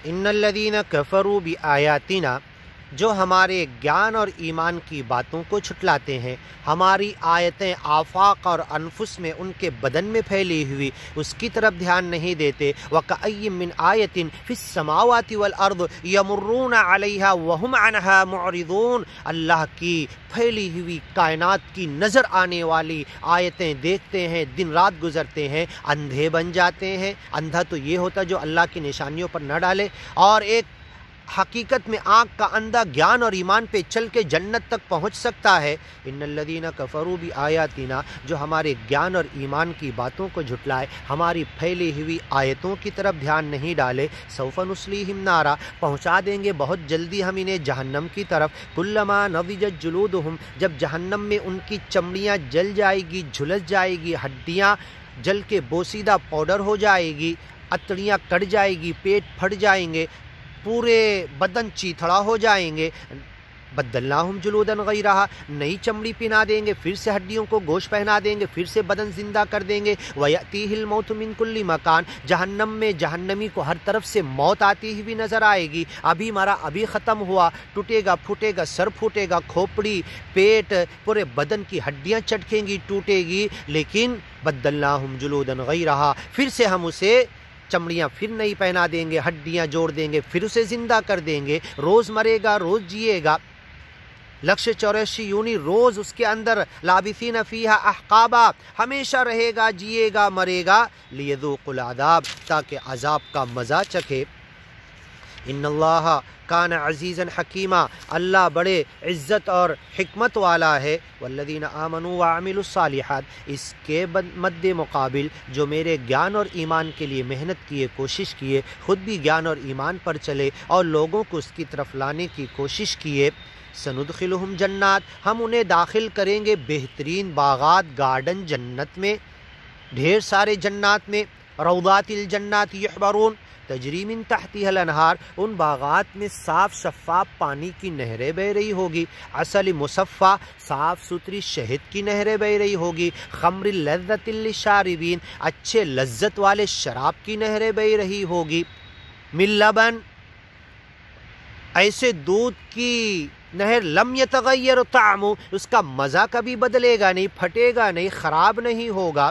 ان الذین کفروا بآیاتنا، جو ہمارے گیان اور ایمان کی باتوں کو چھٹلاتے ہیں، ہماری آیتیں آفاق اور انفس میں ان کے بدن میں پھیلی ہوئی اس کی طرف دھیان نہیں دیتے۔ وَكَأَيٍّ مِّنْ آیَةٍ فِي السَّمَاوَاتِ وَالْأَرْضِ يَمُرُّونَ عَلَيْهَا وَهُمْ عَنْهَا مُعْرِضُونَ، اللہ کی پھیلی ہوئی کائنات کی نظر آنے والی آیتیں دیکھتے ہیں، دن رات گزرتے ہیں، اندھے بن جاتے ہیں۔ اندھا تو یہ ہوتا جو اللہ کی نشانیوں پر نہ ڈالے، اور ایک حقیقت میں آنکھ کا اندھا گیان اور ایمان پہ چل کے جنت تک پہنچ سکتا ہے۔ ان الذین کفروا بآیاتنا، جو ہمارے گیان اور ایمان کی باتوں کو جھٹلائے، ہماری پھیلی ہوئی آیتوں کی طرف دھیان نہیں ڈالے، سوف نصلیہم نارا، پہنچا دیں گے بہت جلدی ہم انہیں جہنم کی طرف، کلما نضجت جلودہم، جب جہنم میں ان کی چمڑیاں جل جائے گی، جھلس جائے گی، ہڈیاں جل کے بوسیدہ پاؤڈر ہو جائے گی، اتڑیاں کٹ جائے گی، پیٹ پھٹ جائیں گے، پورے بدن چیتھڑا ہو جائیں گے، بدلناہم جلودا غیرہا، نئی چمڑی پہنا دیں گے، پھر سے ہڈیوں کو گوشت پہنا دیں گے، پھر سے بدن زندہ کر دیں گے۔ وَيَأْتِيهِ الْمَوْتُ مِنْ كُلِّ مَكَانٍ، جہنم میں جہنمی کو ہر طرف سے موت آتی ہوئی نظر آئے گی، ابھی مرا ابھی ختم ہوا، ٹوٹے گا پھوٹے گا، سر پھوٹے گا، کھوپڑی، پیٹ، پورے بدن کی ہڈیاں چٹکیں گی، ٹوٹے گی، لیکن بدلناہم جلودا غیرہا، پھر سے ہم اسے چمڑیاں پھر نہیں پہنا دیں گے، ہڈیاں جوڑ دیں گے، پھر اسے زندہ کر دیں گے، روز مرے گا، روز جیے گا، 184 یونی روز اس کے اندر، لابثین فیہا احقابا، ہمیشہ رہے گا، جیے گا، مرے گا، لیذوقوا العذاب، تاکہ عذاب کا مزہ چکھے۔ ان اللہ کان عزیزا حکیما، اللہ بڑے عزت اور حکمت والا ہے۔ والذین آمنوا وعملوا الصالحات، اس کے مد مقابل جو میرے گیان اور ایمان کے لیے محنت کیے، کوشش کیے، خود بھی گیان اور ایمان پر چلے اور لوگوں کو اس کی طرف لانے کی کوشش کیے، سندخلہم جنات، ہم انہیں داخل کریں گے بہترین باغات، گارڈن جنت میں، ڈھیر سارے جنات میں، روضات الجنات یحبرون تجری من تحتها الانہار، ان باغات میں صاف شفاف پانی کی نہریں بہ رہی ہوگی، عسل مصفا، صاف ستھری شہد کی نہریں بہ رہی ہوگی، خمر لذت للشاربین، اچھے لذت والے شراب کی نہریں بہ رہی ہوگی، من لبن، ایسے دودھ کی نہر، لم یتغیر طعمو، اس کا مزہ کبھی بدلے گا نہیں، پھٹے گا نہیں، خراب نہیں ہوگا،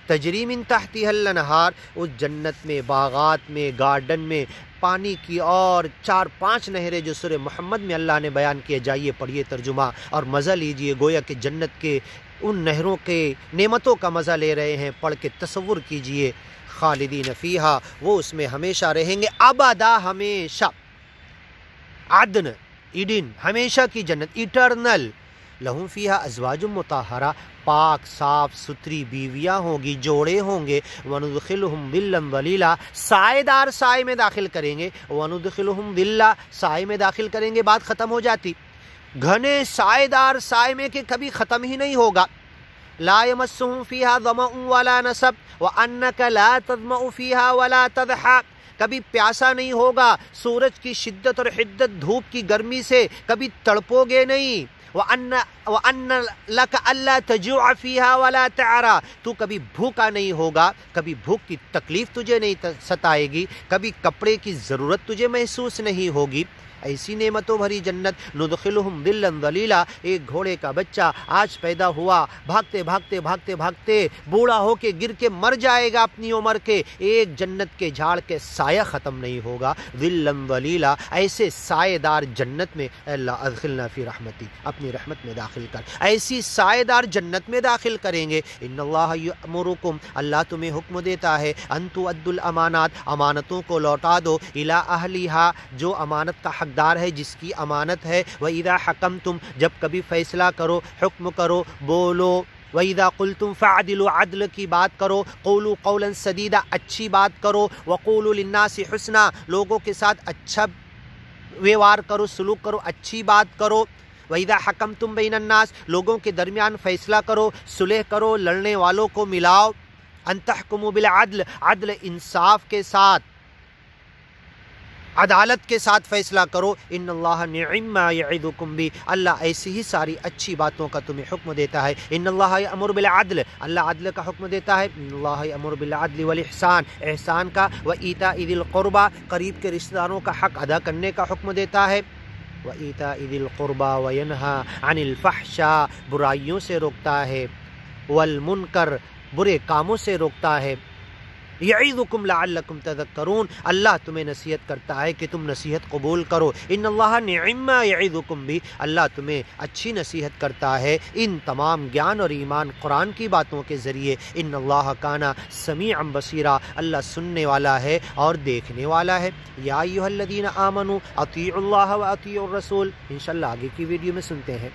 تجری من تحتها الانہار، اس جنت میں، باغات میں، گارڈن میں پانی کی اور 4-5 نہریں جو سورہ محمد میں اللہ نے بیان کیے، جائیے پڑھیے ترجمہ اور مزہ لیجئے، گویا کہ جنت کے ان نہروں کے نعمتوں کا مزہ لے رہے ہیں، پڑھ کے تصور کیجئے، خالدین فیہا، وہ اس میں ہمیشہ رہیں گے، ابدا، ہمیشہ، عدن، ایڈن، ہمیشہ کی جنت، ایٹرنل، لہم فیہا ازواج مطہرہ، پاک صاف ستھری بیویاں ہوں گی، جوڑے ہوں گے، وندخلہم ظلا ظلیلا، سائے دار سائے میں داخل کریں گے، وندخلہم ظلا، سائے میں داخل کریں گے، بات ختم ہو جاتی، گھنے سائے دار سائے میں کہ کبھی ختم ہی نہیں ہوگا، لا یمسہم فیہا ظمأ ولا نصب وانک لا تظمأ فیہا ولا تضحی، کبھی پیاسا نہیں ہوگا، سورج کی شدت اور حدت، دھوپ کی گرمی سے کبھی تڑپو گے نہیں، وَأَنَّ لَكَ أَلَّا تَجُوعَ فِيهَا وَلَا تَعْرَى، تو کبھی بھوکا نہیں ہوگا، کبھی بھوک کی تکلیف تجھے نہیں ستائے گی، کبھی کپڑے کی ضرورت تجھے محسوس نہیں ہوگی، ایسی نعمتوں بھری جنت، ندخلہم ظلا ظلیلا، ایک گھوڑے کا بچہ آج پیدا ہوا، بھاگتے بھاگتے بھاگتے بھاگتے بوڑھا ہو کے گر کے مر جائے گا اپنی عمر کے، ایک جنت کے جھاڑ کے سایہ ختم نہیں ہوگا، ظلا ظلیلا، ایسے سائے دار جنت میں، اے اللہ ادخلنا فی رحمتی، اپنی رحمت میں داخل کر، ایسی سائے دار جنت میں داخل کریں گے۔ ان اللہ یأمرکم، اللہ تمہیں حکم دیتا ہے، ان تؤدوا الامانات، امانتوں کو لوٹا دو، الی اہلھا، جو امانت کا حق دار ہے، جس کی امانت ہے، وَإِذَا حَكَمْتُمْ، جب کبھی فیصلہ کرو، حکم کرو، بولو، وَإِذَا قُلْتُمْ فَعْدِلُوا، عدل کی بات کرو، قولوا قولا سدیدا، اچھی بات کرو، وَقُولُوا لِلنَّاسِ حُسْنًا، لوگوں کے ساتھ اچھا ویوہار کرو، سلوک کرو، اچھی بات کرو، وَإِذَا حَكَمْتُمْ بَيْنَ النَّاسِ، لوگوں کے درمیان فیصلہ کرو، صلح کرو، لڑنے والوں کو ملاؤ، ان تحکموا بالعدل، عدل انصاف کے ساتھ، عدالت کے ساتھ فیصلہ کرو۔ ان اللہ نعم ما یعظکم بھی، اللہ ایسی ہی ساری اچھی باتوں کا تمہیں حکم دیتا ہے۔ ان اللہ یأمر بالعدل، اللہ عدل کا حکم دیتا ہے۔ ان اللہ یأمر بالعدل والاحسان، احسان کا، وایتاء ذی القربى، قریب کے رشتہ داروں کا حق ادا کرنے کا حکم دیتا ہے۔ وایتاء ذی القربى وینہی عن الفحشاء، برائیوں سے روکتا ہے، والمنکر، برے کاموں سے روکتا ہے۔ یعظکم لعلکم تذکرون، اللہ تمہیں نصیحت کرتا ہے کہ تم نصیحت قبول کرو۔ ان اللہ نعم ما یعظکم بھی، اللہ تمہیں اچھی نصیحت کرتا ہے ان تمام گیان اور ایمان قرآن کی باتوں کے ذریعے۔ ان اللہ کان سمیعا بصیرا، اللہ سننے والا ہے اور دیکھنے والا ہے۔ یا ایھا الذین آمنوا اطیعوا اللہ واطیعوا الرسول، انشاءاللہ آگے کی ویڈیو میں سنتے ہیں۔